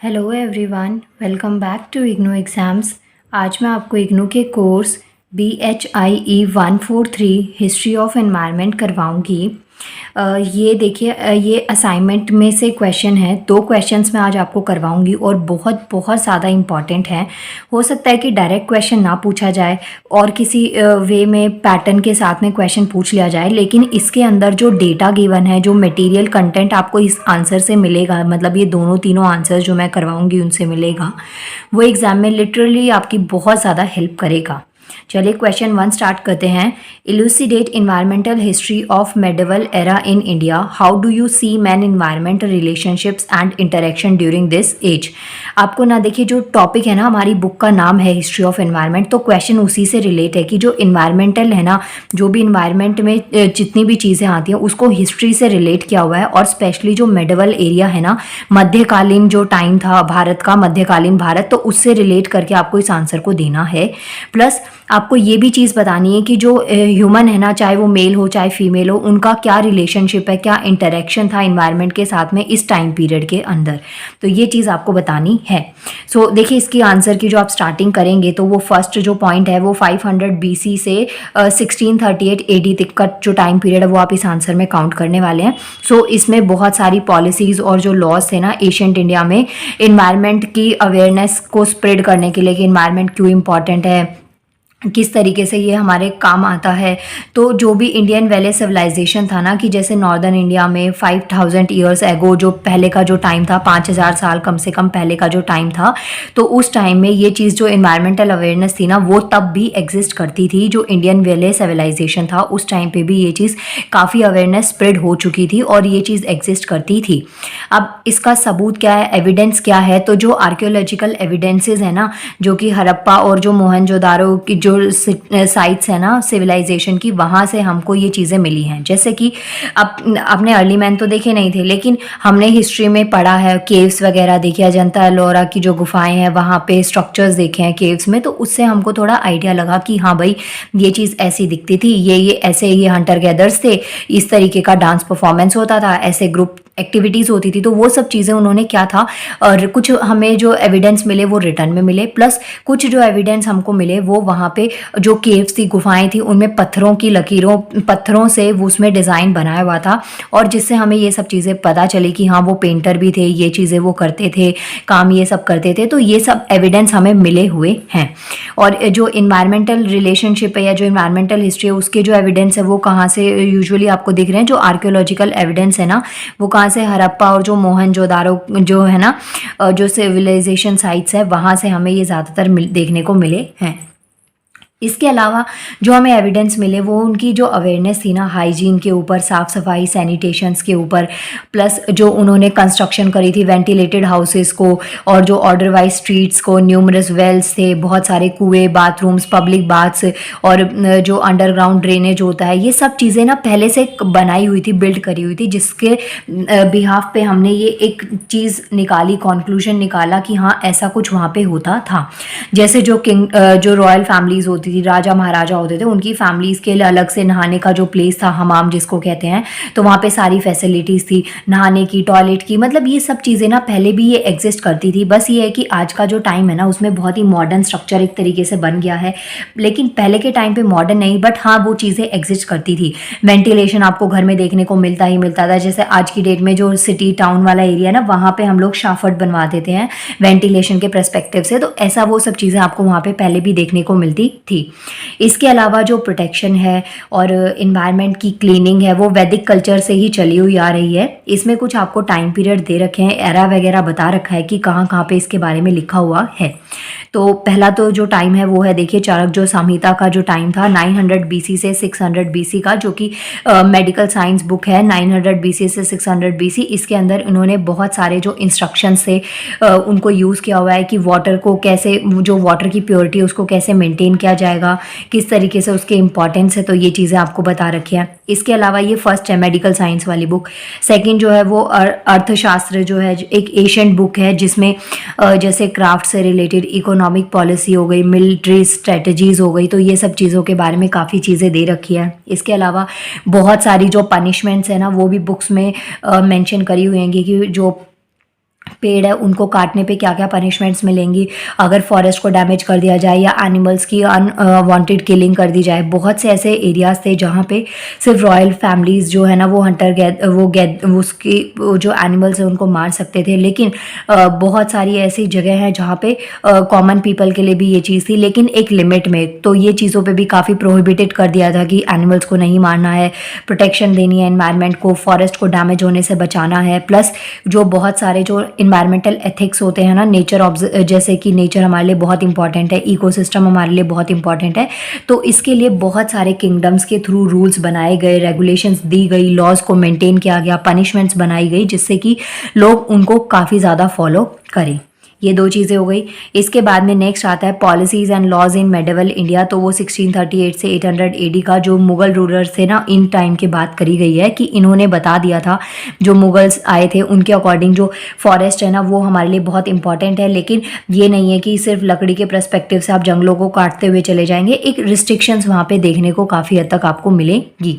Hello everyone, welcome back to IGNOU exams. आज मैं आपको इग्नू के course BHIE 143 history of environment करवाऊंगी। ये देखिए, ये असाइनमेंट में से क्वेश्चन है। 2 क्वेश्चंस मैं आज आपको करवाऊंगी और बहुत बहुत ज़्यादा इम्पॉर्टेंट है। हो सकता है कि डायरेक्ट क्वेश्चन ना पूछा जाए और किसी वे में पैटर्न के साथ में क्वेश्चन पूछ लिया जाए, लेकिन इसके अंदर जो डेटा गिवन है, जो मटेरियल कंटेंट आपको इस आंसर से मिलेगा, मतलब ये दोनों तीनों आंसर जो मैं करवाऊंगी उनसे मिलेगा, वो एग्ज़ाम में लिटरली आपकी बहुत ज़्यादा हेल्प करेगा। चलिए क्वेश्चन 1 स्टार्ट करते हैं। Elucidate environmental history of medieval era in India. How do you see man environmental relationships and interaction during this age. आपको ना देखिए, जो टॉपिक है ना, हमारी बुक का नाम है हिस्ट्री ऑफ एनवायरनमेंट, तो क्वेश्चन उसी से रिलेट है कि जो इन्वायरमेंटल है ना, जो भी इन्वायरमेंट में जितनी भी चीज़ें आती हैं उसको हिस्ट्री से रिलेट किया हुआ है। और स्पेशली जो मेडिवल एरिया है ना, मध्यकालीन जो टाइम था भारत का, मध्यकालीन भारत, तो उससे रिलेट करके आपको इस आंसर को देना है। प्लस आपको ये भी चीज़ बतानी है कि जो ह्यूमन है ना, चाहे वो मेल हो चाहे फीमेल हो, उनका क्या रिलेशनशिप है, क्या इंटरेक्शन था इन्वायरमेंट के साथ में इस टाइम पीरियड के अंदर, तो ये चीज़ आपको बतानी है। सो देखिए, इसकी आंसर की जो आप स्टार्टिंग करेंगे तो वो फर्स्ट जो पॉइंट है वो 500 BC से 1638 AD तक का जो टाइम पीरियड है वो आप इस आंसर में काउंट करने वाले हैं। सो इसमें बहुत सारी पॉलिसीज़ और जो लॉज थे ना एशियंट इंडिया में, इन्वायरमेंट की अवेयरनेस को स्प्रेड करने के लिए कि इन्वायरमेंट क्यों इम्पॉर्टेंट है, किस तरीके से ये हमारे काम आता है। तो जो भी इंडियन वैली सिविलाइजेशन था ना, कि जैसे नॉर्दर्न इंडिया में 5000 ईयर्स एगो जो पहले का जो टाइम था, 5000 साल कम से कम पहले का जो टाइम था, तो उस टाइम में ये चीज़ जो इन्वायरमेंटल अवेयरनेस थी ना, वो तब भी एग्जिस्ट करती थी। जो इंडियन वैली सिविलाइजेशन था उस टाइम पे भी ये चीज़ काफ़ी अवेयरनेस स्प्रेड हो चुकी थी और ये चीज़ एग्जिस्ट करती थी। अब इसका सबूत क्या है, एविडेंस क्या है, तो जो आर्कियोलॉजिकल एविडेंसेस है ना, जो कि हड़प्पा और जो मोहनजोदारो की जो साइट्स है ना सिविलाइजेशन की, वहाँ से हमको ये चीज़ें मिली हैं। जैसे कि अपने अर्ली मैन तो देखे नहीं थे, लेकिन हमने हिस्ट्री में पढ़ा है, केव्स वगैरह देखे, अजंता एलोरा की जो गुफाएं हैं वहाँ पे स्ट्रक्चर्स देखे हैं केव्स में, तो उससे हमको थोड़ा आइडिया लगा कि हाँ भाई, ये चीज़ ऐसी दिखती थी, ये ऐसे, ये हंटर गैदर्स थे, इस तरीके का डांस परफॉर्मेंस होता था, ऐसे ग्रुप एक्टिविटीज़ होती थी। तो वो सब चीज़ें उन्होंने क्या था, और कुछ हमें जो एविडेंस मिले वो रिटर्न में मिले, प्लस कुछ जो एविडेंस हमको मिले वो वहाँ पे जो केव्स थी, गुफाएं थी, उनमें पत्थरों की लकीरों, पत्थरों से वो उसमें डिज़ाइन बनाया हुआ था, और जिससे हमें ये सब चीज़ें पता चली कि हाँ वो पेंटर भी थे, ये चीज़ें वो करते थे, काम ये सब करते थे। तो ये सब एविडेंस हमें मिले हुए हैं। और जो इन्वायरमेंटल रिलेशनशिप है या जो इन्वायरमेंटल हिस्ट्री है उसके जो एविडेंस है वो कहाँ से यूजुअली आपको दिख रहे हैं, जो आर्कियोलॉजिकल एविडेंस है ना, वो कहाँ से, हड़प्पा और जो मोहनजोदारो जो है ना, जो सिविलाइजेशन साइट्स है वहाँ से हमें ये ज़्यादातर देखने को मिले हैं। इसके अलावा जो हमें एविडेंस मिले वो उनकी जो अवेयरनेस थी ना, हाइजीन के ऊपर, साफ़ सफाई, सैनिटेशंस के ऊपर, प्लस जो उन्होंने कंस्ट्रक्शन करी थी वेंटिलेटेड हाउसेस को, और जो ऑर्डर वाइज स्ट्रीट्स को, न्यूमरस वेल्स थे, बहुत सारे कुएं, बाथरूम्स, पब्लिक बाथ्स, और जो अंडरग्राउंड ड्रेनेज होता है, ये सब चीज़ें ना पहले से बनाई हुई थी, बिल्ड करी हुई थी, जिसके बिहाफ पे हमने ये एक चीज़ निकाली, कॉन्क्लूजन निकाला कि हाँ ऐसा कुछ वहाँ पे होता था। जैसे जो जो रॉयल फैमिलीज़ होती थी, राजा महाराजा होते थे, उनकी फैमिलीज़ के लिए अलग से नहाने का जो प्लेस था, हमाम जिसको कहते हैं, तो वहाँ पे सारी फैसिलिटीज़ थी, नहाने की, टॉयलेट की, मतलब ये सब चीज़ें ना पहले भी ये एग्जिस्ट करती थी। बस ये है कि आज का जो टाइम है ना उसमें बहुत ही मॉडर्न स्ट्रक्चर एक तरीके से बन गया है, लेकिन पहले के टाइम पे मॉडर्न नहीं, बट हाँ वो चीज़ें एग्जिस्ट करती थी। वेंटिलेशन आपको घर में देखने को मिलता ही मिलता था। जैसे आज की डेट में जो सिटी टाउन वाला एरिया ना, वहाँ पे हम लोग शाफट बनवा देते हैं वेंटिलेशन के परस्पेक्टिव से, तो ऐसा वो सब चीज़ें आपको वहाँ पे पहले भी देखने को मिलती थी। इसके अलावा जो प्रोटेक्शन है और इन्वायरमेंट की क्लीनिंग है वो वैदिक कल्चर से ही चली हुई आ रही है। इसमें कुछ आपको टाइम पीरियड दे रखे हैं, एरा वगैरह बता रखा है कि कहाँ कहाँ पे इसके बारे में लिखा हुआ है। तो पहला तो जो टाइम है वो है, देखिए, चाणक्य संहिता का जो टाइम था 900 BC से 600 BC का, जो कि मेडिकल साइंस बुक है, 900 BC से 600 BC। इसके अंदर उन्होंने बहुत सारे जो इंस्ट्रक्शंस थे उनको यूज़ किया हुआ है कि वाटर को कैसे, जो वाटर की प्योरिटी उसको कैसे मेंटेन किया जाएगा, किस तरीके से उसके इंपॉर्टेंस है, तो ये चीज़ें आपको बता रखी हैं। इसके अलावा ये फर्स्ट है मेडिकल साइंस वाली बुक। सेकंड जो है वो अर्थशास्त्र जो है, एक एशियंट बुक है जिसमें जैसे क्राफ्ट से रिलेटेड इकोनॉमिक पॉलिसी हो गई, मिलिट्री स्ट्रेटजीज हो गई, तो ये सब चीज़ों के बारे में काफ़ी चीज़ें दे रखी है। इसके अलावा बहुत सारी जो पनिशमेंट्स है ना वो भी बुक्स में मेंशन करी हुई हैं कि जो पेड़ है उनको काटने पे क्या क्या पनिशमेंट्स मिलेंगी, अगर फॉरेस्ट को डैमेज कर दिया जाए या एनिमल्स की अनवांटेड किलिंग कर दी जाए। बहुत से ऐसे एरियाज़ थे जहाँ पे सिर्फ रॉयल फैमिलीज़ जो है ना वो उसकी जो एनिमल्स है उनको मार सकते थे, लेकिन बहुत सारी ऐसी जगह हैं जहाँ पे कॉमन पीपल के लिए भी ये चीज़ थी, लेकिन एक लिमिट में। तो ये चीज़ों पे भी काफ़ी प्रोहिबिटेड कर दिया था कि एनिमल्स को नहीं मारना है, प्रोटेक्शन देनी है एनवायरनमेंट को, फॉरेस्ट को डैमेज होने से बचाना है। प्लस जो बहुत सारे जो इन्वायरमेंटल एथिक्स होते हैं ना, जैसे कि नेचर हमारे लिए बहुत इंपॉर्टेंट है, इकोसिस्टम हमारे लिए बहुत इंपॉर्टेंट है, तो इसके लिए बहुत सारे किंगडम्स के थ्रू रूल्स बनाए गए, रेगुलेशंस दी गई, लॉज को मेंटेन किया गया, पनिशमेंट्स बनाई गई, जिससे कि लोग उनको काफ़ी ज़्यादा फॉलो करें। ये दो चीज़ें हो गई। इसके बाद में नेक्स्ट आता है policies and laws in medieval India. तो वो 1638 से 800 एडी का जो मुग़ल रूलर्स थे ना, इन टाइम की बात करी गई है कि इन्होंने बता दिया था, जो मुगल्स आए थे उनके अकॉर्डिंग जो फॉरेस्ट है ना वो हमारे लिए बहुत इंपॉर्टेंट है, लेकिन ये नहीं है कि सिर्फ लकड़ी के पर्सपेक्टिव से आप जंगलों को काटते हुए चले जाएंगे। एक रिस्ट्रिक्शंस वहाँ पे देखने को काफ़ी हद तक आपको मिलेगी।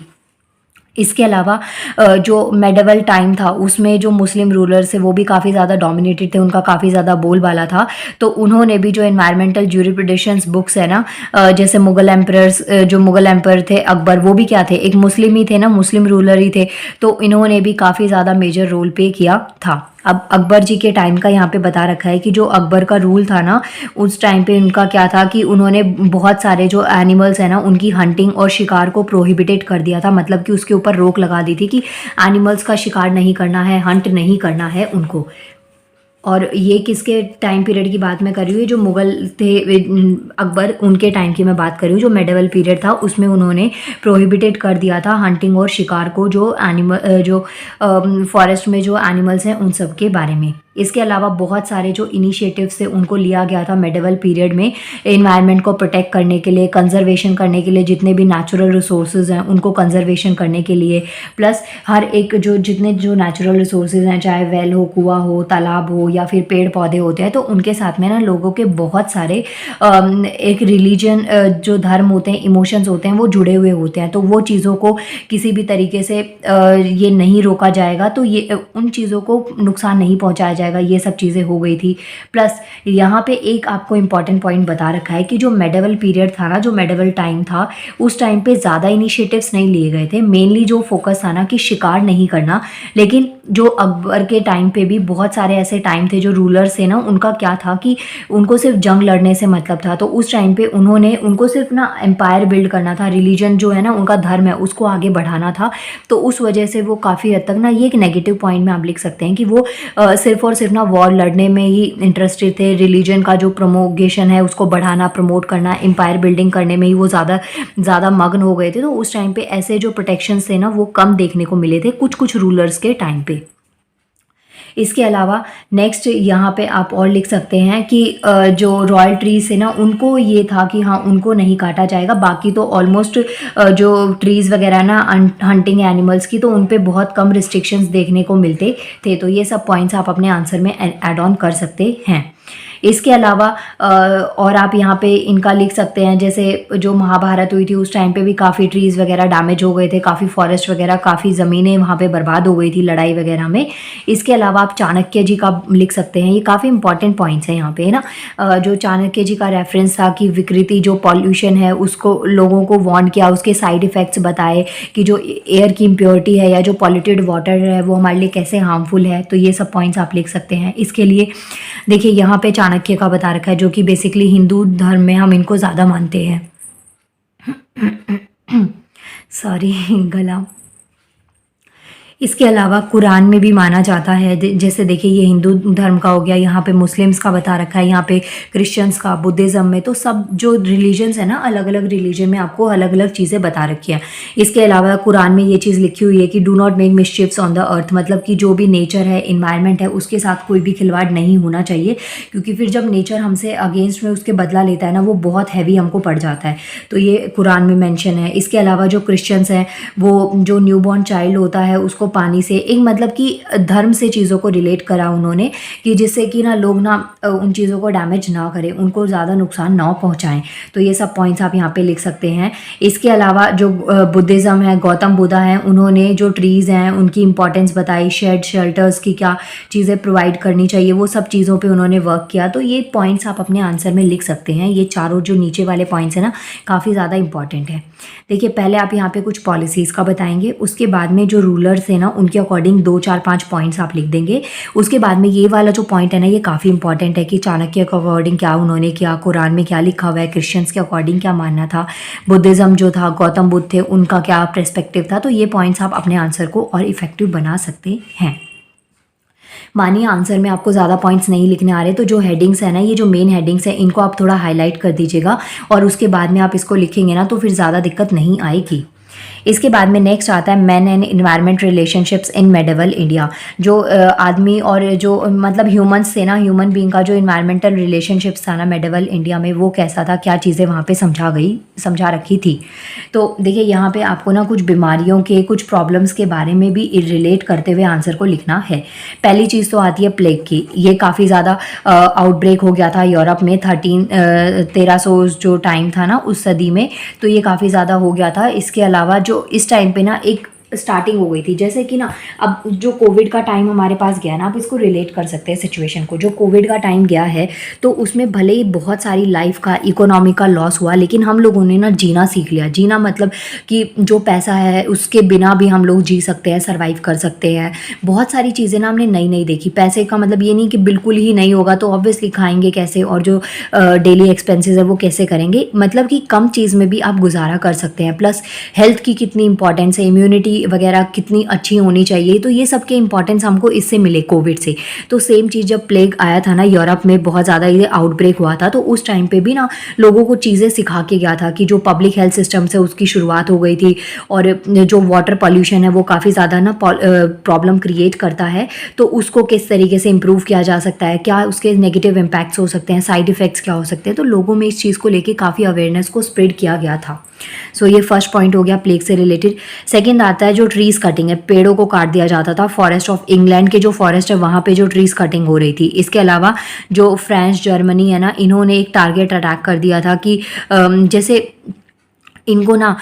इसके अलावा जो मेडिवल टाइम था उसमें जो मुस्लिम रूलर्स थे वो भी काफ़ी ज़्यादा डोमिनेटेड थे, उनका काफ़ी ज़्यादा बोलबाला था। तो उन्होंने भी जो एनवायरमेंटल ज्यूरिस्प्रूडेंस बुक्स है ना, जैसे मुगल एम्परर्स, जो मुगल एम्पर थे अकबर, वो भी क्या थे, एक मुस्लिम ही थे ना, मुस्लिम रूलर ही थे, तो इन्होंने भी काफ़ी ज़्यादा मेजर रोल प्ले किया था। अब अकबर जी के टाइम का यहाँ पे बता रखा है कि जो अकबर का रूल था ना, उस टाइम पे उनका क्या था कि उन्होंने बहुत सारे जो एनिमल्स है ना उनकी हंटिंग और शिकार को प्रोहिबिटेड कर दिया था, मतलब कि उसके ऊपर रोक लगा दी थी कि एनिमल्स का शिकार नहीं करना है, हंट नहीं करना है उनको। और ये किसके टाइम पीरियड की बात मैं कर रही हूँ, जो मुगल थे अकबर, उनके टाइम की मैं बात कर रही हूँ। जो मेडिवल पीरियड था उसमें उन्होंने प्रोहिबिटेड कर दिया था हंटिंग और शिकार को, जो फॉरेस्ट में जो एनिमल्स हैं उन सब के बारे में। इसके अलावा बहुत सारे जो इनिशिएटिव्स थे उनको लिया गया था मेडिवल पीरियड में, एनवायरनमेंट को प्रोटेक्ट करने के लिए, कंजर्वेशन करने के लिए, जितने भी नेचुरल रिसोर्सेज हैं उनको कंजर्वेशन करने के लिए। प्लस हर एक जितने जो नेचुरल रिसोर्सेज हैं, चाहे वेल हो, कुआं हो, तालाब हो या फिर पेड़ पौधे होते हैं, तो उनके साथ में ना लोगों के बहुत सारे एक रिलीजन, जो धर्म होते हैं, इमोशंस होते हैं, वो जुड़े हुए होते हैं। तो वो चीज़ों को किसी भी तरीके से ये नहीं रोका जाएगा, तो ये उन चीज़ों को नुकसान नहीं पहुंचाया जाएगा। ये सब चीज़ें हो गई थी। प्लस यहाँ पे एक आपको इम्पॉर्टेंट पॉइंट बता रखा है कि जो मेडिवल पीरियड था ना, जो मेडिवल टाइम था, उस टाइम पे ज़्यादा इनिशिएटिव्स नहीं लिए गए थे। मेनली जो फोकस था ना कि शिकार नहीं करना, लेकिन जो अकबर के टाइम पे भी बहुत सारे ऐसे टाइम थे जो रूलर्स थे ना, उनका क्या था कि उनको सिर्फ जंग लड़ने से मतलब था। तो उस टाइम पे उनको सिर्फ ना एम्पायर बिल्ड करना था, रिलीजन जो है ना उनका धर्म है उसको आगे बढ़ाना था। तो उस वजह से वो काफ़ी हद तक ना, ये एक नेगेटिव पॉइंट में आप लिख सकते हैं कि वो सिर्फ और सिर्फ ना वॉर लड़ने में ही इंटरेस्टेड थे। रिलीजन का जो प्रमोगेशन है उसको बढ़ाना, प्रमोट करना, एम्पायर बिल्डिंग करने में ही वो ज़्यादा मग्न हो गए थे। तो उस टाइम पे ऐसे जो प्रोटेक्शंस थे ना वो कम देखने को मिले थे कुछ रूलर्स के टाइम पे। इसके अलावा नेक्स्ट यहाँ पे आप और लिख सकते हैं कि जो रॉयल ट्रीज है ना, उनको ये था कि हाँ उनको नहीं काटा जाएगा। बाकी तो ऑलमोस्ट जो ट्रीज वगैरह ना हंटिंग एनिमल्स की, तो उन पे बहुत कम रिस्ट्रिक्शंस देखने को मिलते थे। तो ये सब पॉइंट्स आप अपने आंसर में ऐड ऑन कर सकते हैं। इसके अलावा और आप यहाँ पे इनका लिख सकते हैं, जैसे जो महाभारत हुई थी उस टाइम पे भी काफ़ी ट्रीज़ वगैरह डैमेज हो गए थे, काफ़ी फॉरेस्ट वगैरह, काफ़ी ज़मीनें वहाँ पे बर्बाद हो गई थी लड़ाई वगैरह में। इसके अलावा आप चाणक्य जी का लिख सकते हैं। ये काफ़ी इंपॉर्टेंट पॉइंट्स हैं यहाँ पे, है ना। जो चाणक्य जी का रेफरेंस था कि विकृति, जो पॉल्यूशन है उसको लोगों को वार्न किया, उसके साइड इफ़ेक्ट्स बताए कि जो एयर की इम्प्योरिटी है या जो पॉल्यूटेड वाटर है वो हमारे लिए कैसे हार्मफुल है। तो ये सब पॉइंट्स आप लिख सकते हैं। इसके लिए देखिए यहाँ पे चाणक्य का बता रखा है, जो कि बेसिकली हिंदू धर्म में हम इनको ज़्यादा मानते हैं। सॉरी गला। इसके अलावा कुरान में भी माना जाता है। जैसे देखिए ये हिंदू धर्म का हो गया, यहाँ पे मुस्लिम्स का बता रखा है, यहाँ पे क्रिश्चियंस का, बुद्धिज़्म में, तो सब जो रिलीजन्स है ना, अलग अलग रिलीजन में आपको अलग अलग चीज़ें बता रखी हैं। इसके अलावा कुरान में ये चीज़ लिखी हुई है कि do not make mischiefs on the earth, मतलब कि जो भी नेचर है, इन्वायरमेंट है, उसके साथ कोई भी खिलवाड़ नहीं होना चाहिए, क्योंकि फिर जब नेचर हमसे अगेंस्ट में उसके बदला लेता है ना, वो बहुत हैवी हमको पड़ जाता है। तो ये कुरान में मेंशन है। इसके अलावा जो क्रिश्चियंस हैं, वो जो न्यूबॉर्न चाइल्ड होता है उसको पानी से, एक मतलब कि धर्म से चीज़ों को रिलेट करा उन्होंने कि जिससे कि ना लोग ना उन चीज़ों को डैमेज ना करें, उनको ज़्यादा नुकसान ना पहुँचाएं। तो ये सब पॉइंट्स आप यहाँ पे लिख सकते हैं। इसके अलावा जो बुद्धिज़्म है, गौतम बुद्धा हैं, उन्होंने जो ट्रीज़ हैं उनकी इंपॉर्टेंस बताई, शेड शेल्टर्स की क्या चीज़ें प्रोवाइड करनी चाहिए, वो सब चीज़ों पे उन्होंने वर्क किया। तो ये पॉइंट्स आप अपने आंसर में लिख सकते हैं। ये चारों जो नीचे वाले पॉइंट्स हैं ना, काफ़ी ज़्यादा इंपॉर्टेंट है। देखिए, पहले आप यहाँ पे कुछ पॉलिसीज़ का बताएंगे, उसके बाद में जो रूलर्स हैं ना उनके अकॉर्डिंग 2 4 5 पॉइंट्स आप लिख देंगे। उसके बाद में ये वाला जो पॉइंट है ना, ये काफ़ी इंपॉर्टेंट है कि चाणक्य के अकॉर्डिंग क्या उन्होंने किया, कुरान में क्या लिखा हुआ है, क्रिश्चियंस के अकॉर्डिंग क्या मानना था, बुद्धिज़्म जो था, गौतम बुद्ध थे, उनका क्या पर्सपेक्टिव था। तो ये पॉइंट्स आप अपने आंसर को और इफेक्टिव बना सकते हैं। मानिए आंसर में आपको ज़्यादा पॉइंट्स नहीं लिखने आ रहे, तो जो हेडिंग्स है ना, ये जो मेन हेडिंग्स है, इनको आप थोड़ा हाईलाइट कर दीजिएगा और उसके बाद में आप इसको लिखेंगे ना तो फिर ज़्यादा दिक्कत नहीं आएगी। इसके बाद में नेक्स्ट आता है man and environment relationships in medieval India. जो आदमी और जो मतलब ह्यूमंस थे ना, ह्यूमन बीइंग का जो इन्वायरमेंटल रिलेशनशिप्स था ना मेडिवल इंडिया में, वो कैसा था, क्या चीज़ें वहाँ पे समझा रखी थी। तो देखिए, यहाँ पे आपको ना कुछ बीमारियों के, कुछ प्रॉब्लम्स के बारे में भी रिलेट करते हुए आंसर को लिखना है। पहली चीज़ तो आती है प्लेग की। ये काफ़ी ज़्यादा आउटब्रेक हो गया था यूरोप में 1300 जो टाइम था ना उस सदी में, तो ये काफ़ी ज़्यादा हो गया था। इसके अलावा जो इस टाइम पे ना एक स्टार्टिंग हो गई थी, जैसे कि ना अब जो कोविड का टाइम हमारे पास गया ना, आप इसको रिलेट कर सकते हैं सिचुएशन को। जो कोविड का टाइम गया है तो उसमें भले ही बहुत सारी लाइफ का, इकोनॉमी का लॉस हुआ, लेकिन हम लोगों ने ना जीना सीख लिया। जीना मतलब कि जो पैसा है उसके बिना भी हम लोग जी सकते हैं, सर्वाइव कर सकते हैं। बहुत सारी चीज़ें ना हमने नई नई देखी। पैसे का मतलब ये नहीं कि बिल्कुल ही नहीं होगा तो ऑब्वियसली खाएंगे कैसे, और जो डेली एक्सपेंसेस है वो कैसे करेंगे, मतलब कि कम चीज़ में भी आप गुजारा कर सकते हैं। प्लस हेल्थ की कितनी इंपॉर्टेंस है, इम्यूनिटी वगैरह कितनी अच्छी होनी चाहिए, तो ये सब के इंपॉर्टेंस हमको इससे मिले कोविड से। तो सेम चीज़ जब प्लेग आया था ना यूरोप में, बहुत ज़्यादा ये आउटब्रेक हुआ था, तो उस टाइम पे भी ना लोगों को चीज़ें सिखा के गया था कि जो पब्लिक हेल्थ सिस्टम से उसकी शुरुआत हो गई थी, और जो वाटर पॉल्यूशन है वो काफ़ी ज़्यादा ना प्रॉब्लम क्रिएट करता है, तो उसको किस तरीके से इम्प्रूव किया जा सकता है, क्या उसके नेगेटिव इम्पैक्ट्स हो सकते हैं, साइड इफ़ेक्ट्स क्या हो सकते हैं। तो लोगों में इस चीज़ को लेके काफ़ी अवेयरनेस को स्प्रेड किया गया था। सो ये फर्स्ट पॉइंट हो गया प्लेग से रिलेटेड। सेकंड आता है जो ट्रीज कटिंग है, पेड़ों को काट दिया जाता था। फॉरेस्ट ऑफ इंग्लैंड के जो फॉरेस्ट है वहाँ पे जो ट्रीज कटिंग हो रही थी। इसके अलावा जो फ्रांस, जर्मनी है ना, इन्होंने एक टारगेट अटैक कर दिया था कि जैसे इनको ना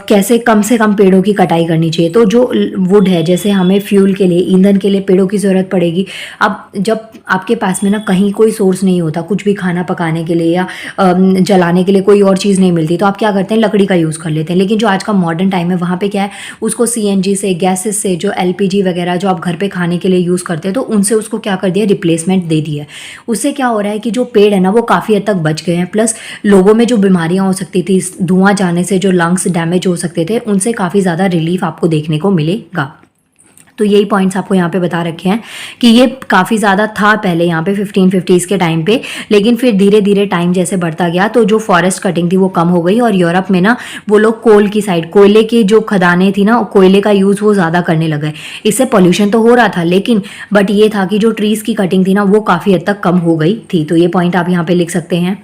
कैसे कम से कम पेड़ों की कटाई करनी चाहिए। तो जो वुड है, जैसे हमें फ्यूल के लिए, ईंधन के लिए पेड़ों की ज़रूरत पड़ेगी। अब जब आपके पास में ना कहीं कोई सोर्स नहीं होता, कुछ भी खाना पकाने के लिए या जलाने के लिए कोई और चीज़ नहीं मिलती, तो आप क्या करते हैं, लकड़ी का यूज़ कर लेते हैं। लेकिन जो आज का मॉडर्न टाइम है वहाँ पे क्या है, उसको CNG से, गैसेस से, जो LPG वगैरह जो आप घर पे खाने के लिए यूज़ करते हैं, तो उनसे उसको क्या कर दिया, रिप्लेसमेंट दे दी है। उससे क्या हो रहा है कि जो पेड़ है ना वो काफ़ी हद तक बच गए हैं। प्लस लोगों में जो बीमारियाँ हो सकती थी, धुआं जाने से जो लंग्स डैमेज हो सकते थे, उनसे काफ़ी ज़्यादा रिलीफ आपको देखने को मिलेगा। तो यही पॉइंट्स आपको यहाँ पे बता रखे हैं कि ये काफ़ी ज़्यादा था पहले यहाँ पे 1550s के टाइम पे, लेकिन फिर धीरे धीरे टाइम जैसे बढ़ता गया तो जो फॉरेस्ट कटिंग थी वो कम हो गई, और यूरोप में ना वो लोग कोल की साइड, कोयले की जो खदानें थी ना, कोयले का यूज़ वो ज़्यादा करने लगे। इससे पॉल्यूशन तो हो रहा था, लेकिन बट ये था कि जो ट्रीज़ की कटिंग थी ना वो काफ़ी हद तक कम हो गई थी। तो ये पॉइंट आप यहाँ पे लिख सकते हैं।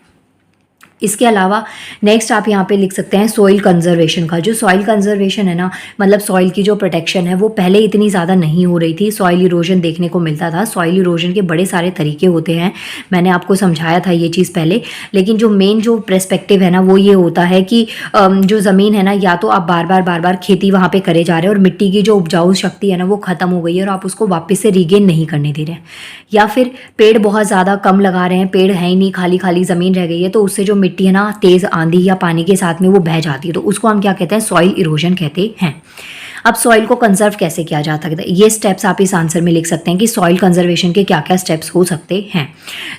इसके अलावा नेक्स्ट आप यहाँ पे लिख सकते हैं सॉइल कंजर्वेशन का। जो सॉइल कंजर्वेशन है ना, मतलब सॉइल की जो प्रोटेक्शन है वो पहले इतनी ज़्यादा नहीं हो रही थी। सॉइल इरोजन देखने को मिलता था। सॉइल इरोजन के बड़े सारे तरीके होते हैं, मैंने आपको समझाया था ये चीज़ पहले। लेकिन जो मेन जो पर्सपेक्टिव है ना वो ये होता है कि जो ज़मीन है ना, या तो आप बार बार खेती वहाँ पर करे जा रहे हैं और मिट्टी की जो उपजाऊ शक्ति है ना वो ख़त्म हो गई है और आप उसको वापस से रीगेन नहीं करने दे रहे हैं, या फिर पेड़ बहुत ज़्यादा कम लगा रहे हैं, पेड़ है ही नहीं, खाली खाली ज़मीन रह गई है, तो उससे जो मिट्टी है ना तेज़ आंधी या पानी के साथ में वो बह जाती है, तो उसको हम क्या कहते हैं, सॉइल इरोजन कहते हैं। अब सॉइल को कंजर्व कैसे किया जा सकता है, ये स्टेप्स आप इस आंसर में लिख सकते हैं कि सॉइल कंजर्वेशन के क्या क्या स्टेप्स हो सकते हैं।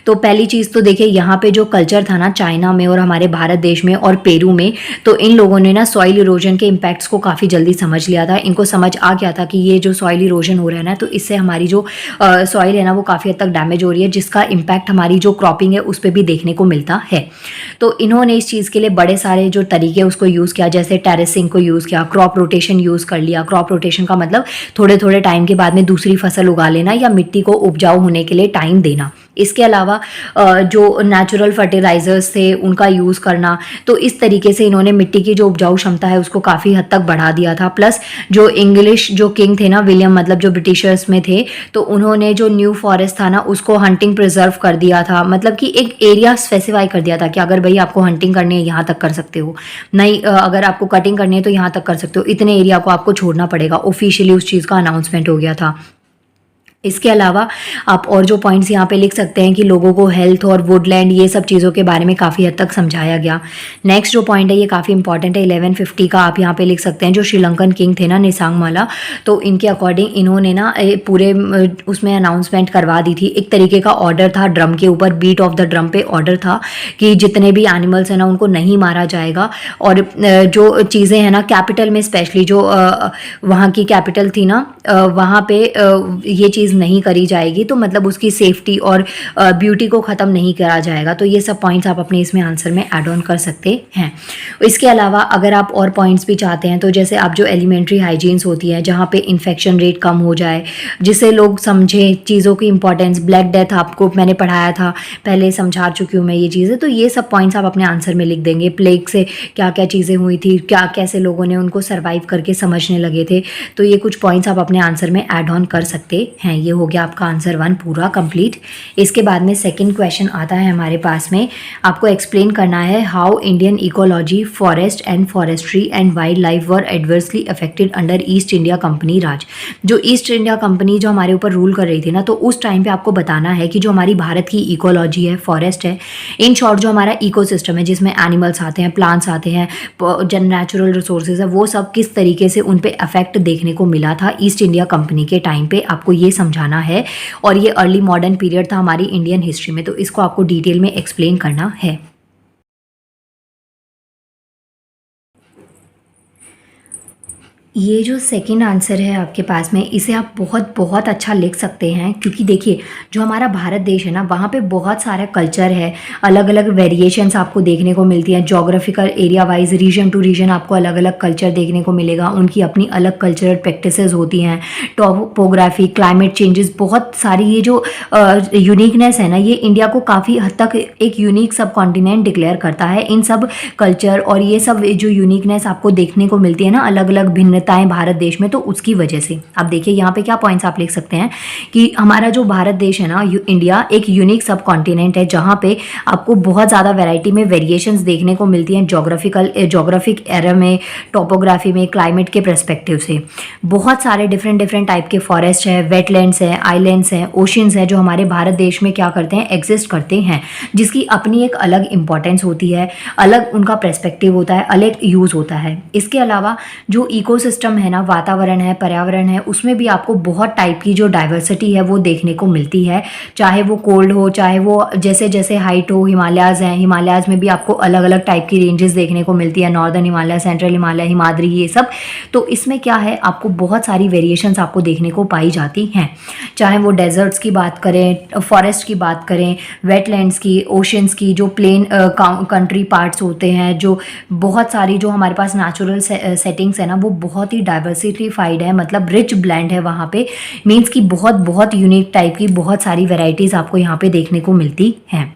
तो पहली चीज़ तो देखिए, यहाँ पे जो कल्चर था ना चाइना में और हमारे भारत देश में और पेरू में, तो इन लोगों ने ना सॉइल इरोजन के इम्पैक्ट्स को काफ़ी जल्दी समझ लिया था। इनको समझ आ गया था कि ये जो सॉइल इरोजन हो रहा है ना, तो इससे हमारी जो सॉइल है ना वो काफ़ी हद तक डैमेज हो रही है, जिसका इम्पैक्ट हमारी जो क्रॉपिंग है उस पर भी देखने को मिलता है। तो इन्होंने इस चीज़ के लिए बड़े सारे जो तरीके उसको यूज़ किया, जैसे टेरेसिंग को यूज़ किया, क्रॉप रोटेशन यूज़ कर लिया। क्रॉप रोटेशन का मतलब थोड़े थोड़े टाइम के बाद में दूसरी फसल उगा लेना या मिट्टी को उपजाऊ होने के लिए टाइम देना। इसके अलावा जो नेचुरल फर्टिलाइज़र्स थे उनका यूज़ करना, तो इस तरीके से इन्होंने मिट्टी की जो उपजाऊ क्षमता है उसको काफ़ी हद तक बढ़ा दिया था। प्लस जो इंग्लिश जो किंग थे ना, विलियम, मतलब जो ब्रिटिशर्स में थे, तो उन्होंने जो न्यू फॉरेस्ट था ना उसको हंटिंग प्रिजर्व कर दिया था, मतलब कि एक एरिया स्पेसिफाई कर दिया था कि अगर भाई आपको हंटिंग करनी है यहाँ तक कर सकते हो, नहीं अगर आपको कटिंग करनी है तो यहाँ तक कर सकते हो, इतने एरिया को आपको छोड़ना पड़ेगा। ऑफिशियली उस चीज़ का अनाउंसमेंट हो गया था। इसके अलावा आप और जो पॉइंट्स यहाँ पे लिख सकते हैं कि लोगों को हेल्थ और वुडलैंड ये सब चीज़ों के बारे में काफ़ी हद तक समझाया गया। नेक्स्ट जो पॉइंट है ये काफ़ी इंपॉर्टेंट है, 1150 का आप यहाँ पे लिख सकते हैं। जो श्रीलंकन किंग थे ना निसांगमाला, तो इनके अकॉर्डिंग इन्होंने ना पूरे उसमें अनाउंसमेंट करवा दी थी। एक तरीके का ऑर्डर था ड्रम के ऊपर, बीट ऑफ द ड्रम पे ऑर्डर था कि जितने भी एनिमल्स हैं ना उनको नहीं मारा जाएगा। और जो चीज़ें हैं ना कैपिटल में स्पेशली जो वहाँ की कैपिटल थी ना वहाँ पे ये चीज़ नहीं करी जाएगी, तो मतलब उसकी सेफ्टी और ब्यूटी को ख़त्म नहीं करा जाएगा। तो ये सब पॉइंट्स आप अपने इसमें आंसर में ऐड ऑन कर सकते हैं। इसके अलावा अगर आप और पॉइंट्स भी चाहते हैं तो जैसे आप जो एलिमेंट्री हाइजीन्स होती है जहाँ पे इन्फेक्शन रेट कम हो जाए, जिससे लोग समझें चीज़ों की इंपॉर्टेंस, ब्लैक डेथ आपको मैंने पढ़ाया था पहले, समझा चुकी हूँ मैं ये चीज़ें, तो ये सब पॉइंट्स आप अपने आंसर में लिख देंगे। प्लेग से क्या क्या चीज़ें हुई थी, क्या कैसे लोगों ने उनको सर्वाइव करके समझने लगे थे, तो ये कुछ पॉइंट्स आप अपने आंसर में ऐड ऑन कर सकते हैं। ये हो गया आपका आंसर 1 पूरा कंप्लीट। इसके बाद में सेकंड क्वेश्चन आता है हमारे पास में, आपको एक्सप्लेन करना है how Indian ecology, forest and forestry and wildlife were adversely affected under East India Company Raj. जो ईस्ट इंडिया कंपनी जो हमारे ऊपर रूल कर रही थी ना, तो उस टाइम पे आपको बताना है कि जो हमारी भारत की इकोलॉजी है, फॉरेस्ट है, इन शॉर्ट जो हमारा इकोसिस्टम है जिसमें एनिमल्स आते हैं, प्लांट्स आते हैं, जो नेचुरल रिसोर्सेज है, वो सब किस तरीके से उन पे अफेक्ट देखने को मिला था ईस्ट इंडिया कंपनी के टाइम पे, आपको ये समझाना है। और ये अर्ली मॉडर्न पीरियड था हमारी इंडियन हिस्ट्री में, तो इसको आपको डिटेल में एक्सप्लेन करना है। ये जो सेकंड आंसर है आपके पास में, इसे आप बहुत बहुत अच्छा लिख सकते हैं, क्योंकि देखिए जो हमारा भारत देश है ना वहाँ पे बहुत सारा कल्चर है, अलग अलग वेरिएशंस आपको देखने को मिलती हैं। Geographical area wise, region to region आपको अलग अलग कल्चर देखने को मिलेगा, उनकी अपनी अलग कल्चरल प्रैक्टिसेस होती हैं, टोपोग्राफी, क्लाइमेट चेंजेस, बहुत सारी ये जो यूनिकनेस है ना, ये इंडिया को काफ़ी हद तक एक यूनिक सब कॉन्टिनेंट डिक्लेयर करता है। इन सब कल्चर और ये सब जो यूनिकनेस आपको देखने को मिलती है ना, अलग अलग भिन्नताएं भारत देश में, तो उसकी वजह से आप देखिए यहाँ पे क्या पॉइंट्स आप लिख सकते हैं कि हमारा जो भारत देश है ना, इंडिया एक यूनिक सब कॉन्टिनेंट है जहाँ पे आपको बहुत ज़्यादा वैरायटी में वेरिएशंस देखने को मिलती हैं, जोग्राफिक एरिया में, टोपोग्राफी में, क्लाइमेट के पर्सपेक्टिव से। बहुत सारे डिफरेंट टाइप के फॉरेस्ट है, वेटलैंड्स हैं, आइलैंड्स हैं, ओशंस हैं, जो हमारे भारत देश में क्या करते हैं, एग्जिस्ट करते हैं, जिसकी अपनी एक अलग इंपॉर्टेंस होती है, अलग उनका पर्सपेक्टिव होता है, अलग यूज़ होता है। इसके अलावा जो इकोसिस्टम है ना, वातावरण है, पर्यावरण है, उसमें भी आपको बहुत टाइप की जो डाइवर्सिटी है वो देखने को मिलती है, चाहे वो कोल्ड हो, चाहे वो जैसे जैसे हाइट हो, हिमालयाज़ हैं, हिमालयाज़ में भी आपको अलग अलग टाइप की रेंजेस देखने को मिलती है, नॉर्दर्न हिमालय, सेंट्रल हिमालय, हिमाद्री, ये सब। तो इसमें क्या है, आपको बहुत सारी वेरिएशंस आपको देखने को पाई जाती हैं, चाहे वो डेजर्ट्स की बात करें, फॉरेस्ट की बात करें, वेटलैंड्स की, ओशंस की, जो प्लेन कंट्री पार्ट्स होते हैं, जो बहुत सारी जो हमारे पास नेचुरल सेटिंग्स है ना, वो बहुत ही डाइवर्सिफाइड है, मतलब रिच ब्लेंड है वहाँ पे, मीन्स कि बहुत बहुत यूनिक टाइप की बहुत सारी वेराइटीज़ आपको यहाँ पे देखने को मिलती हैं।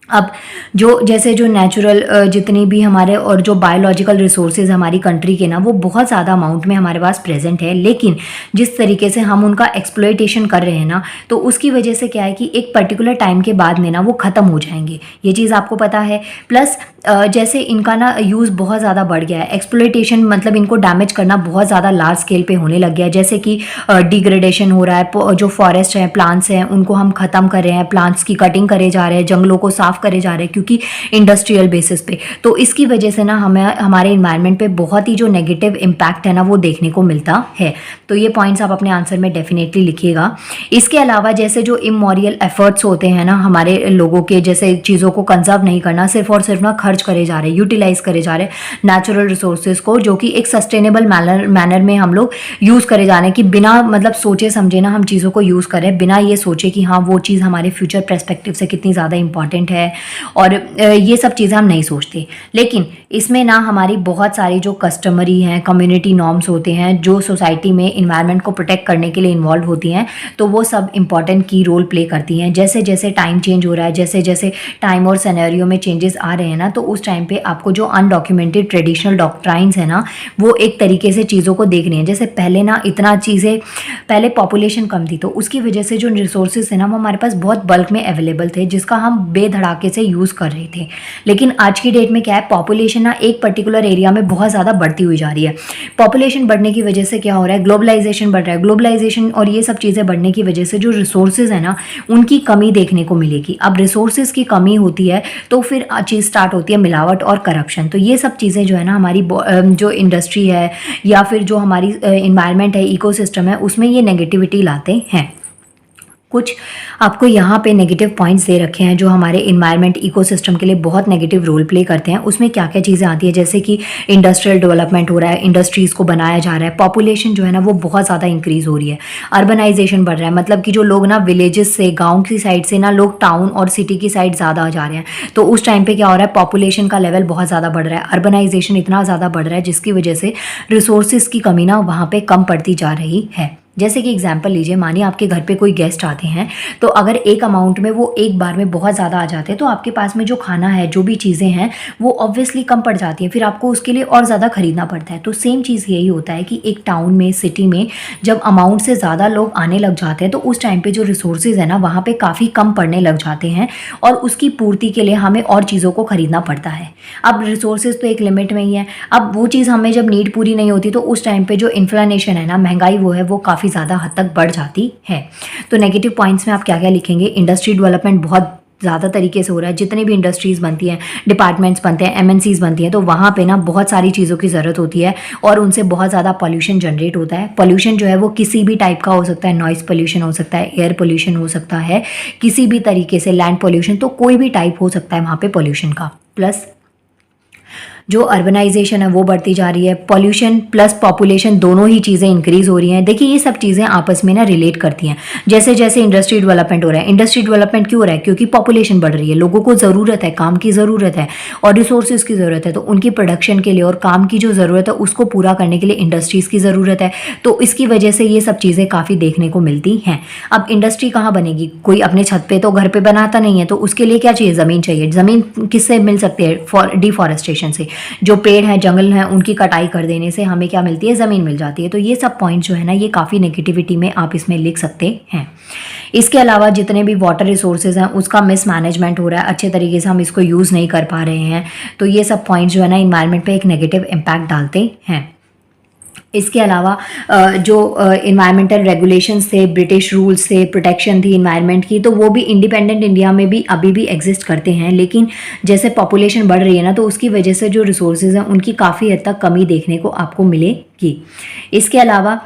अब जो जैसे जो नेचुरल जितनी भी हमारे और जो बायोलॉजिकल रिसोर्सेज हमारी कंट्री के ना, वो बहुत ज़्यादा अमाउंट में हमारे पास प्रेजेंट है, लेकिन जिस तरीके से हम उनका एक्सप्लॉयटेशन कर रहे हैं ना, तो उसकी वजह से क्या है कि एक पर्टिकुलर टाइम के बाद में ना वो ख़त्म हो जाएंगे, ये चीज़ आपको पता है। प्लस जैसे इनका ना यूज़ बहुत ज़्यादा बढ़ गया है, एक्सप्लॉयटेशन मतलब इनको डैमेज करना बहुत ज़्यादा लार्ज स्केल पे होने लग गया है, जैसे कि डिग्रेडेशन हो रहा है, जो फॉरेस्ट हैं, प्लांट्स हैं, उनको हम ख़त्म कर रहे हैं, प्लांट्स की कटिंग करे जा रहे हैं, जंगलों को साफ करे जा रहे हैं, क्योंकि इंडस्ट्रियल बेसिस पे, तो इसकी वजह से ना हमें हमारे इन्वायरमेंट पे बहुत ही जो नेगेटिव इम्पैक्ट है ना वो देखने को मिलता है। तो ये पॉइंट्स आप अपने आंसर में डेफिनेटली लिखिएगा। इसके अलावा जैसे जो इमोरियल एफर्ट्स होते हैं ना हमारे लोगों के, जैसे चीज़ों को कंजर्व नहीं करना, सिर्फ और सिर्फ ना खर्च करे जा रहे हैं, यूटिलाइज करे जा रहे हैं नेचुरल रिसोर्सेज को, जो कि एक सस्टेनेबल मैनर में हम लोग यूज़ करे जा रहे हैं, कि बिना मतलब सोचे समझे ना हम चीज़ों को यूज़ करें, बिना ये सोचे कि हाँ वो चीज़ हमारे फ्यूचर पर्सपेक्टिव से कितनी ज़्यादा इंपॉर्टेंट है, है, और ये सब चीज़ें हम नहीं सोचते। लेकिन इसमें ना हमारी बहुत सारी जो कस्टमरी हैं, कम्युनिटी नॉर्म्स होते हैं जो सोसाइटी में इन्वायरमेंट को प्रोटेक्ट करने के लिए इन्वॉल्व होती हैं, तो वो सब इंपॉर्टेंट की रोल प्ले करती हैं। जैसे जैसे टाइम चेंज हो रहा है, जैसे जैसे टाइम और सिनेरियो में चेंजेस आ रहे हैं ना, तो उस टाइम पे आपको जो अनडॉक्यूमेंटेड ट्रेडिशनल डॉक्ट्राइन्स है ना, वो एक तरीके से चीज़ों को देख रही हैं। जैसे पहले ना इतना चीज़ें, पहले पॉपुलेशन कम थी, तो उसकी वजह से जो रिसोर्सेज है ना, वो हमारे पास बहुत बल्क में अवेलेबल थे, जिसका हम बेधड़ाके से यूज़ कर रहे थे। लेकिन आज की डेट में क्या है, पॉपुलेशन ना एक पर्टिकुलर एरिया में बहुत ज़्यादा बढ़ती हुई जा रही है। पॉपुलेशन बढ़ने की वजह से क्या हो रहा है, ग्लोबलाइजेशन बढ़ रहा है। ग्लोबलाइजेशन और ये सब चीज़ें बढ़ने की वजह से जो रिसोर्सेज है ना, उनकी कमी देखने को मिलेगी। अब रिसोर्सेज की कमी होती है तो फिर चीज़ स्टार्ट होती है मिलावट और करप्शन। तो ये सब चीज़ें जो है ना, हमारी जो इंडस्ट्री है या फिर जो हमारी इन्वायरमेंट है, इकोसिस्टम है, उसमें ये नेगेटिविटी लाते हैं। कुछ आपको यहाँ पे नेगेटिव पॉइंट्स दे रखे हैं जो हमारे इन्वायरमेंट इकोसिस्टम के लिए बहुत नेगेटिव रोल प्ले करते हैं। उसमें क्या क्या चीज़ें आती है, जैसे कि इंडस्ट्रियल डेवलपमेंट हो रहा है, इंडस्ट्रीज़ को बनाया जा रहा है, पॉपुलेशन जो है ना वो बहुत ज़्यादा इंक्रीज़ हो रही है, अर्बनाइजेशन बढ़ रहा है, मतलब कि जो लोग ना विलेजेस से, गाँव की साइड से ना लोग टाउन और सिटी की साइड ज़्यादा आ जा रहे हैं। तो उस टाइम पर क्या हो रहा है, पॉपुलेशन का लेवल बहुत ज़्यादा बढ़ रहा है, अर्बनाइजेशन इतना ज़्यादा बढ़ रहा है, जिसकी वजह से रिसोर्सेज की कमी ना वहाँ पर कम पड़ती जा रही है। जैसे कि एग्जाम्पल लीजिए, मानिए आपके घर पे कोई गेस्ट आते हैं, तो अगर एक अमाउंट में वो एक बार में बहुत ज़्यादा आ जाते हैं, तो आपके पास में जो खाना है, जो भी चीज़ें हैं, वो ऑब्वियसली कम पड़ जाती हैं, फिर आपको उसके लिए और ज़्यादा खरीदना पड़ता है। तो सेम चीज़ यही होता है कि एक टाउन में, सिटी में जब अमाउंट से ज़्यादा लोग आने लग जाते हैं, तो उस टाइम पर जो रिसोर्सेज है ना, वहाँ पर काफ़ी कम पड़ने लग जाते हैं, और उसकी पूर्ति के लिए हमें और चीज़ों को खरीदना पड़ता है। अब रिसोर्सेज तो एक लिमिट में ही है, अब वो चीज़ हमें जब नीड पूरी नहीं होती, तो उस टाइम पर जो इन्फ्लेशन है ना, महंगाई वो है, वो काफ़ी ज़्यादा हद तक बढ़ जाती है। तो नेगेटिव पॉइंट्स में आप क्या क्या लिखेंगे, इंडस्ट्री डेवलपमेंट बहुत ज़्यादा तरीके से हो रहा है, जितने भी इंडस्ट्रीज़ बनती हैं, डिपार्टमेंट्स बनते हैं, एमएनसीज़ बनती हैं, तो वहाँ पे ना बहुत सारी चीज़ों की ज़रूरत होती है, और उनसे बहुत ज़्यादा पॉल्यूशन जनरेट होता है। पॉल्यूशन जो है वो किसी भी टाइप का हो सकता है, नॉइज़ पॉल्यूशन हो सकता है, एयर पॉल्यूशन हो सकता है, किसी भी तरीके से लैंड पॉल्यूशन, तो कोई भी टाइप हो सकता है वहाँ पे पॉल्यूशन का। प्लस जो अर्बनाइजेशन है वो बढ़ती जा रही है, पॉल्यूशन प्लस पॉपुलेशन दोनों ही चीज़ें इंक्रीज़ हो रही हैं। देखिए ये सब चीज़ें आपस में ना रिलेट करती हैं। जैसे जैसे इंडस्ट्री डेवलपमेंट हो रहा है, इंडस्ट्री डेवलपमेंट क्यों हो रहा है, क्योंकि पॉपुलेशन बढ़ रही है, लोगों को ज़रूरत है, काम की ज़रूरत है और रिसोर्सेज की ज़रूरत है, तो उनकी प्रोडक्शन के लिए और काम की जो ज़रूरत है उसको पूरा करने के लिए इंडस्ट्रीज़ की ज़रूरत है। तो इसकी वजह से ये सब चीज़ें काफ़ी देखने को मिलती हैं। अब इंडस्ट्री कहाँ बनेगी, कोई अपने छत पे तो घर पे बनाता नहीं है, तो उसके लिए क्या चाहिए, ज़मीन चाहिए। ज़मीन किससे मिल सकती है, डिफॉरेस्टेशन से। जो पेड़ हैं, जंगल हैं, उनकी कटाई कर देने से हमें क्या मिलती है, ज़मीन मिल जाती है। तो ये सब पॉइंट जो है ना, ये काफ़ी नेगेटिविटी में आप इसमें लिख सकते हैं। इसके अलावा जितने भी वाटर रिसोर्सेज हैं उसका मिसमैनेजमेंट हो रहा है, अच्छे तरीके से हम इसको यूज़ नहीं कर पा रहे हैं, तो ये सब पॉइंट जो है ना इन्वायरमेंट पे एक नेगेटिव इम्पैक्ट डालते हैं। इसके अलावा जो इन्वायरमेंटल रेगुलेशंस थे, ब्रिटिश रूल्स थे, प्रोटेक्शन थी इन्वायरमेंट की, तो वो भी इंडिपेंडेंट इंडिया में भी अभी भी एग्जिस्ट करते हैं। लेकिन जैसे पॉपुलेशन बढ़ रही है ना, तो उसकी वजह से जो रिसोर्सेज हैं उनकी काफ़ी हद तक कमी देखने को आपको मिलेगी। इसके अलावा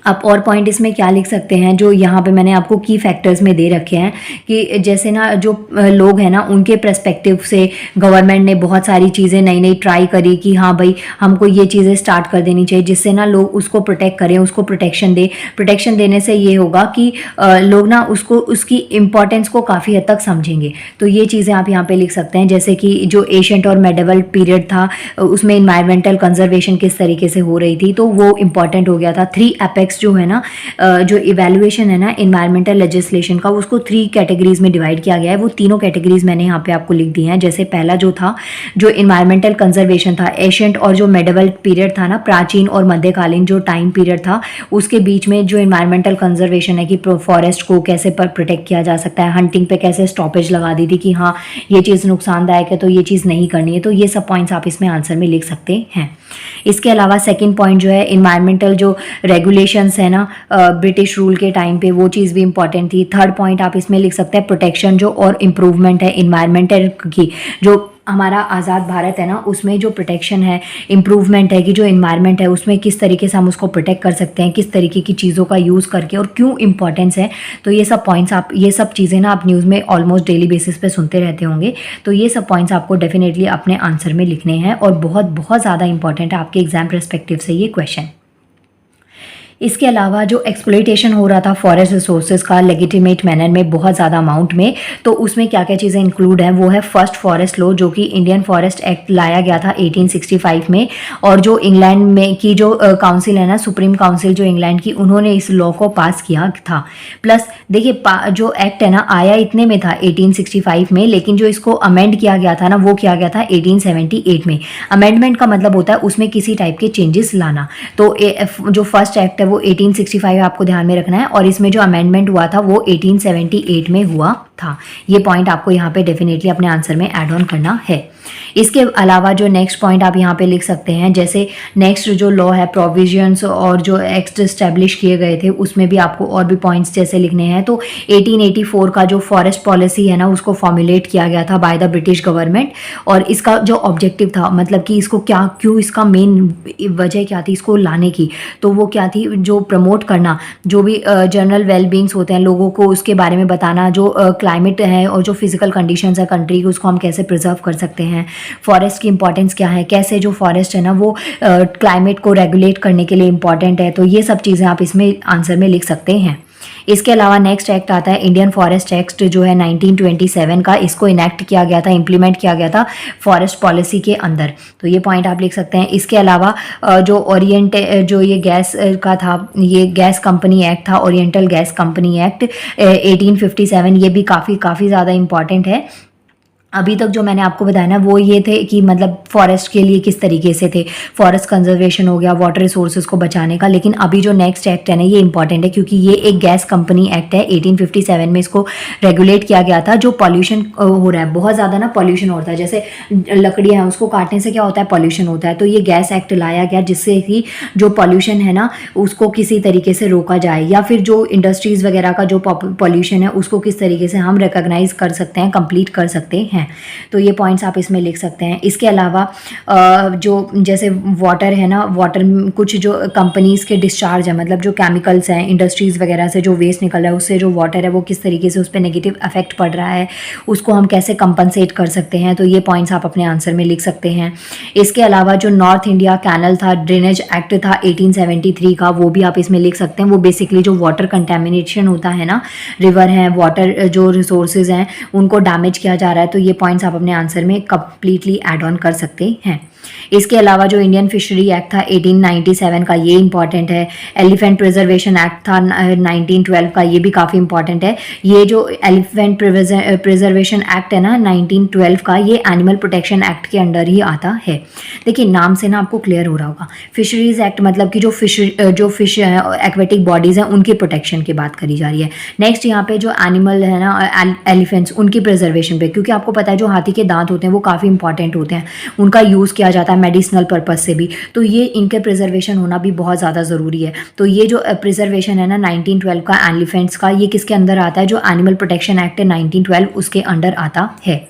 आप और पॉइंट इसमें क्या लिख सकते हैं, जो यहाँ पे मैंने आपको की फैक्टर्स में दे रखे हैं, कि जैसे ना जो लोग हैं ना उनके पर्सपेक्टिव से गवर्नमेंट ने बहुत सारी चीज़ें नई नई ट्राई करी कि हाँ भाई हमको ये चीज़ें स्टार्ट कर देनी चाहिए, जिससे ना लोग उसको प्रोटेक्ट करें, उसको प्रोटेक्शन दे। प्रोटेक्शन देने से ये होगा कि लोग ना उसको, उसकी इम्पॉर्टेंस को काफ़ी हद तक समझेंगे। तो ये चीज़ें आप यहाँ पे लिख सकते हैं, जैसे कि जो एशियंट और मेडिवल पीरियड था उसमें इन्वायरमेंटल कंजर्वेशन किस तरीके से हो रही थी, तो वो इम्पॉर्टेंट हो गया था। 3 एपेक्स जो है ना, जो इवैल्यूएशन है ना इन्वायरमेंटल लेजिस्लेशन का, उसको 3 कैटेगरीज में डिवाइड किया गया है। वो तीनों कैटेगरीज मैंने यहाँ पे आपको लिख दी हैं। जैसे पहला जो था, जो इन्वायरमेंटल कंजर्वेशन था, एशियंट और जो मेडिवल पीरियड था ना, प्राचीन और मध्यकालीन जो टाइम पीरियड था, उसके बीच में जो इन्वायरमेंटल कंजर्वेशन है कि फॉरेस्ट को कैसे प्रोटेक्ट किया जा सकता है, हंटिंग पे कैसे स्टॉपेज लगा दी थी कि हाँ ये चीज़ नुकसानदायक है तो ये चीज़ नहीं करनी है। तो ये सब पॉइंट्स आप इसमें आंसर में लिख सकते हैं। इसके अलावा सेकंड पॉइंट जो है, इन्वायरमेंटल जो रेगुलेशंस है ना ब्रिटिश रूल के टाइम पे, वो चीज़ भी इंपॉर्टेंट थी। थर्ड पॉइंट आप इसमें लिख सकते हैं प्रोटेक्शन जो और इम्प्रूवमेंट है इन्वायरमेंटल की, जो हमारा आज़ाद भारत है ना उसमें जो प्रोटेक्शन है, इम्प्रूवमेंट है कि जो इन्वायरमेंट है उसमें किस तरीके से हम उसको प्रोटेक्ट कर सकते हैं, किस तरीके की चीज़ों का यूज़ करके, और क्यों इंपॉर्टेंस है। तो ये सब पॉइंट्स आप, ये सब चीज़ें ना आप न्यूज़ में ऑलमोस्ट डेली बेसिस पे सुनते रहते होंगे, तो ये सब पॉइंट्स आपको डेफिनेटली अपने आंसर में लिखने हैं, और बहुत बहुत ज़्यादा इंपॉर्टेंट है आपके एग्जाम परस्पेक्टिव से ये क्वेश्चन। इसके अलावा जो एक्सप्लॉइटेशन हो रहा था फॉरेस्ट रिसोर्सेज का लेजिटिमेट मैनर में बहुत ज़्यादा अमाउंट में, तो उसमें क्या क्या चीज़ें इंक्लूड हैं, वो है फर्स्ट फॉरेस्ट लॉ जो कि इंडियन फॉरेस्ट एक्ट लाया गया था 1865 में, और जो इंग्लैंड में की जो काउंसिल है ना, सुप्रीम काउंसिल जो इंग्लैंड की, उन्होंने इस लॉ को पास किया था। प्लस देखिए जो एक्ट है ना आया इतने में था 1865 में, लेकिन जो इसको अमेंड किया गया था ना वो किया गया था 1878 में। अमेंडमेंट का मतलब होता है उसमें किसी टाइप के चेंजेस लाना। तो जो फर्स्ट एक्ट है वो 1865 आपको ध्यान में रखना है, और इसमें जो अमेंडमेंट हुआ था वो 1878 में हुआ था। ये पॉइंट आपको यहाँ पे डेफिनेटली अपने आंसर में ऐड ऑन करना है। इसके अलावा जो नेक्स्ट पॉइंट आप यहाँ पे लिख सकते हैं, जैसे नेक्स्ट जो लॉ है प्रोविजंस और जो एक्ट एस्टेब्लिश किए गए थे उसमें भी आपको और भी पॉइंट्स जैसे लिखने हैं। तो 1884 का जो फॉरेस्ट पॉलिसी है ना उसको फॉर्मुलेट किया गया था बाय द ब्रिटिश गवर्नमेंट, और इसका जो ऑब्जेक्टिव था, मतलब कि इसको क्या क्यों, इसका मेन वजह क्या थी इसको लाने की, तो वो क्या थी, जो प्रमोट करना जो भी जनरल वेलबींग्स होते हैं लोगों को, उसके बारे में बताना, जो क्लाइमेट है और जो फिजिकल कंडीशंस है कंट्री की उसको हम कैसे प्रिजर्व कर सकते हैं, फॉरेस्ट की इंपॉर्टेंस क्या है, कैसे जो फॉरेस्ट है ना वो क्लाइमेट को रेगुलेट करने के लिए इंपॉर्टेंट है। तो ये सब चीज़ें आप इसमें आंसर में लिख सकते हैं। इसके अलावा नेक्स्ट एक्ट आता है इंडियन फॉरेस्ट एक्ट जो है 1927 का। इसको इनेक्ट किया गया था, इंप्लीमेंट किया गया था फॉरेस्ट पॉलिसी के अंदर। तो ये पॉइंट आप लिख सकते हैं। इसके अलावा जो ओरिएंट जो ये गैस का था, ये गैस कंपनी एक्ट था, ओरिएंटल गैस कंपनी एक्ट 1857, ये भी काफ़ी ज़्यादा इंपॉर्टेंट है। अभी तक जो मैंने आपको बताया ना वो ये थे कि मतलब फॉरेस्ट के लिए किस तरीके से थे, फॉरेस्ट कंजर्वेशन हो गया, वाटर रिसोर्सेज को बचाने का। लेकिन अभी जो नेक्स्ट एक्ट है ना ये इंपॉर्टेंट है क्योंकि ये एक गैस कंपनी एक्ट है। 1857 में इसको रेगुलेट किया गया था। जो पॉल्यूशन हो रहा है, बहुत ज़्यादा ना पॉल्यूशन होता है, जैसे लकड़ियाँ हैं उसको काटने से क्या होता है, पॉल्यूशन होता है। तो ये गैस एक्ट लाया गया जिससे कि जो पॉल्यूशन है ना उसको किसी तरीके से रोका जाए, या फिर जो इंडस्ट्रीज़ वगैरह का जो पॉल्यूशन है उसको किस तरीके से हम रिकॉग्नाइज कर सकते हैं, कंप्लीट कर सकते हैं। तो ये पॉइंट्स आप इसमें लिख सकते हैं। इसके अलावा जो जैसे वाटर है ना, वाटर कुछ जो कंपनीज़ के डिस्चार्ज है, मतलब जो केमिकल्स हैं इंडस्ट्रीज़ वगैरह से जो वेस्ट निकल रहा है उससे जो वाटर है वो किस तरीके से उस पर नेगेटिव इफेक्ट पड़ रहा है, उसको हम कैसे कंपनसेट कर सकते हैं। तो ये पॉइंट्स आप अपने आंसर में लिख सकते हैं। इसके अलावा जो नॉर्थ इंडिया कैनल था, ड्रेनेज एक्ट था 1873 का, वो भी आप इसमें लिख सकते हैं। वो बेसिकली जो वाटर कंटेमिनेशन होता है ना, रिवर हैं, वाटर जो रिसोर्सेज हैं उनको डैमेज किया जा रहा है, तो ये पॉइंट्स आप अपने आंसर में कंप्लीटली ऐड ऑन कर सकते हैं। इसके अलावा जो इंडियन फिशरी एक्ट था 1897 का, ये इंपॉर्टेंट है। एलिफेंट प्रिजर्वेशन एक्ट था 1912 का, ये भी काफ़ी इंपॉर्टेंट है। ये जो एलिफेंट प्रिजर्वेशन एक्ट है ना 1912 का, ये एनिमल प्रोटेक्शन एक्ट के अंडर ही आता है। देखिए नाम से ना आपको क्लियर हो रहा होगा। फिशरीज एक्ट मतलब कि जो फिश है, एक्वेटिक बॉडीज़ हैं, उनकी प्रोटेक्शन की बात करी जा रही है। नेक्स्ट यहाँ पे जो एनिमल है ना एलिफेंट्स, उनकी प्रिजर्वेशन पे, क्योंकि आपको पता है जो हाथी के दांत होते हैं वो काफ़ी इंपॉर्टेंट होते हैं, उनका यूज़ किया जाता है मेडिसिनल पर्पस से भी, तो ये इनके प्रिजर्वेशन होना भी बहुत ज़्यादा ज़रूरी है। तो ये जो प्रिजर्वेशन है ना 1912 का एलिफेंट्स का, ये किसके अंदर आता है, जो एनिमल प्रोटेक्शन एक्ट है 1912 उसके अंडर आता है।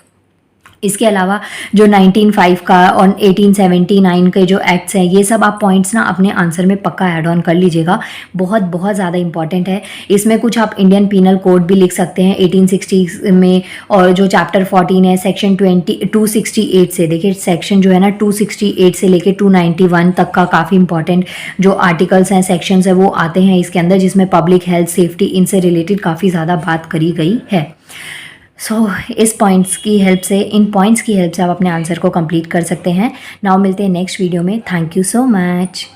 इसके अलावा जो 1905 का और 1879 के जो एक्ट्स हैं, ये सब आप पॉइंट्स ना अपने आंसर में पक्का ऐड ऑन कर लीजिएगा, बहुत ज़्यादा इंपॉर्टेंट है। इसमें कुछ आप इंडियन पीनल कोड भी लिख सकते हैं 1860 में, और जो चैप्टर 14 है सेक्शन 268 से, देखिए सेक्शन जो है ना 268 से लेके 291 तक का काफ़ी इंपॉर्टेंट जो आर्टिकल्स हैं, सेक्शंस है, वो आते हैं इसके अंदर, जिसमें पब्लिक हेल्थ, सेफ्टी, इनसे रिलेटेड काफ़ी ज़्यादा बात करी गई है। इस पॉइंट्स की हेल्प से, इन पॉइंट्स की हेल्प से आप अपने आंसर को कंप्लीट कर सकते हैं। नाउ मिलते हैं नेक्स्ट वीडियो में। Thank you so much.